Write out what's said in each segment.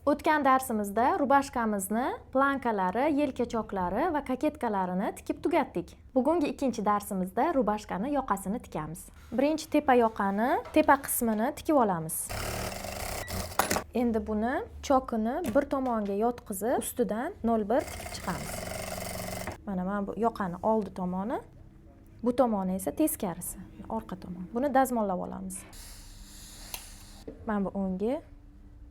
O'tgan darsimizda rubashkamizni plankalari, yelkachoklari va koketkalarini tikib tugatdik. Bugungi ikkinchi darsimizda rubashkani yoqasini tikamiz. Birinchi tepa yoqani, tepa qismini tikib olamiz. Endi buni chokini bir tomonga yotqizib, ustidan 0,1 tikib chiqamiz. Mana bu yoqani oldi tomoni, bu tomoni esa teskarisi, orqa tomon. Buni dazmollab olamiz. Mana bu o'ngi,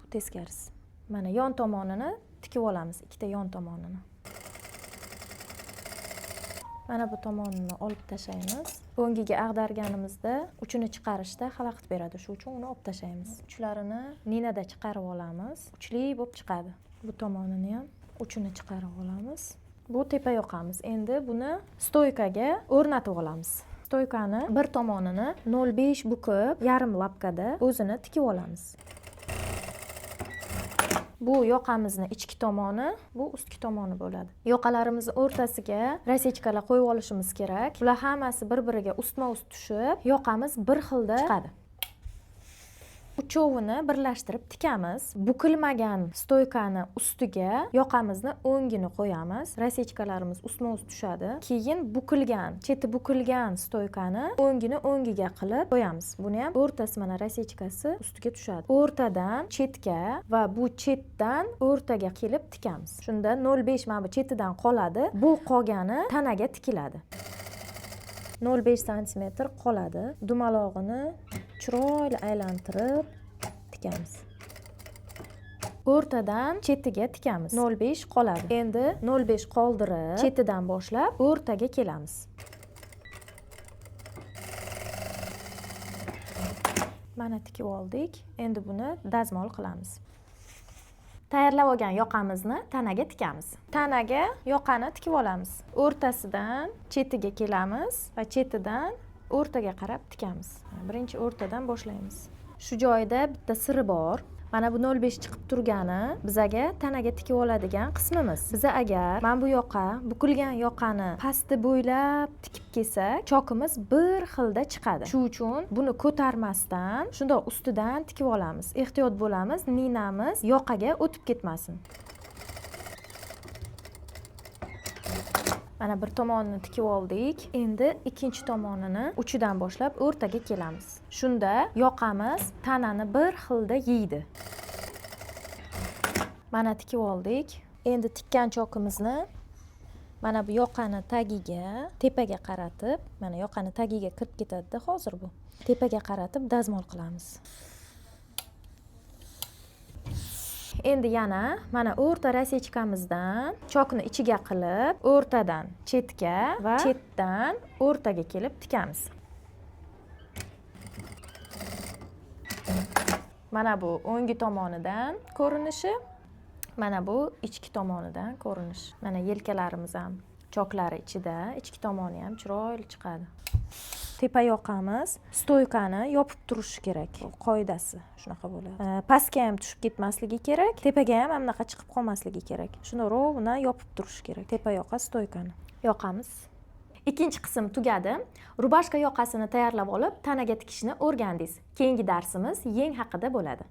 bu teskarisi. Mana yon tomonini tikib olamiz, ikkita yon tomonini. Mana bu tomonini olib tashlaymiz. O'ngiga ag'darganimizda uchini chiqarishda xalaqit beradi, shuning uchun uni olib tashlaymiz. Uchlarini ninada chiqarib olamiz. Uchli bo'lib chiqadi. Bu tomonini ham uchini chiqarib olamiz. Bu tepa yoqamiz. Endi buni stoykaga o'rnatib olamiz. Stoykani bir tomonini 0,5 bukib, yarim lapkada o'zini tikib olamiz. Bu yoqamizni ichki tomoni, bu ustki tomoni bo'ladi. Yoqalarimizni o'rtasiga rasechkalar qo'yib olishimiz kerak. Bular hammasi bir-biriga ustma-ust tushib, yoqamiz bir xilda chiqadi. Uchovini birlashtirib tikamiz. Bukilmagan stoykani ustiga yoqamizni o'ngini qo'yamiz. Rasechkalarimiz ustma-ust tushadi. Keyin bukilgan, cheti bukilgan stoykani o'ngini o'ngiga qilib qo'yamiz. Buni ham o'rtasi mana rasechkasi ustiga tushadi. O'rtadan chetga va bu chetdan o'rtaga kelib tikamiz. Shunda 0,5 mana bu chetidan qoladi. Bu qolgani tanaga tikiladi. 0,5 sm qoladi. Dumalog'ini chiroyli aylantirib tikamiz. O'rtadan chetiga tikamiz. 0,5 qoladi. Endi 0,5 qoldirib, chetidan boshlab o'rtaga kelamiz. Mana tikib oldik. Endi buni dazmol qilamiz. Tayyorlab olgan yoqamizni tanaga tikamiz. Tanaga yoqani tikib olamiz. O'rtasidan chetiga kelamiz va chetidan o'rtaga qarab tikamiz. Birinchi o'rtadan boshlaymiz. Shu joyda bitta siri bor. Mana bu 0,5 chiqib turgani bizaga tanaga tikib oladigan qismimiz. Biza agar mana bu yoqa, bukilgan yoqani pasti bo'ylab tikib kelsak, chokimiz bir xilda chiqadi. Shuning uchun buni ko'tarmasdan shundoq ustidan tikib olamiz. Ehtiyot bo'lamiz, ninamiz yoqaga o'tib ketmasin. Mana bir tomonini tikib oldik. Endi ikkinchi tomonini uchidan boshlab o'rtaga kelamiz. Shunda yoqamiz tanani bir xilda yeydi. Mana tikib oldik. Endi tikkan chokimizni mana bu yoqani tagiga, tepaga qaratib, mana yoqani tagiga kirib ketadi-da hozir bu. Tepaga qaratib dazmol qilamiz. Endi yana mana o'rta rasechkamizdan chokni ichiga qilib, o'rtadan chetga va chetdan o'rtaga kelib tikamiz. Mana bu o'ngi tomonidan ko'rinishi, mana bu ichki tomonidan ko'rinish. Mana yelkalarimiz ham choklari ichida, ichki tomoni ham chiroyli chiqadi. Tepa yoqamiz stoykani yopib turishi kerak. Qoidasi shunaqa bo'ladi. Pastga ham tushib ketmasligi kerak, tepaga ham bunaqa chiqib qolmasligi kerak. Shuni rovna yopib turishi kerak. Tepa yoqa stoykani yoqamiz. Ikkinchi qism tugadi. Rubashka yoqasini tayyorlab olib, tanaga tikishni o'rgandingiz. Keyingi darsimiz yeng haqida bo'ladi.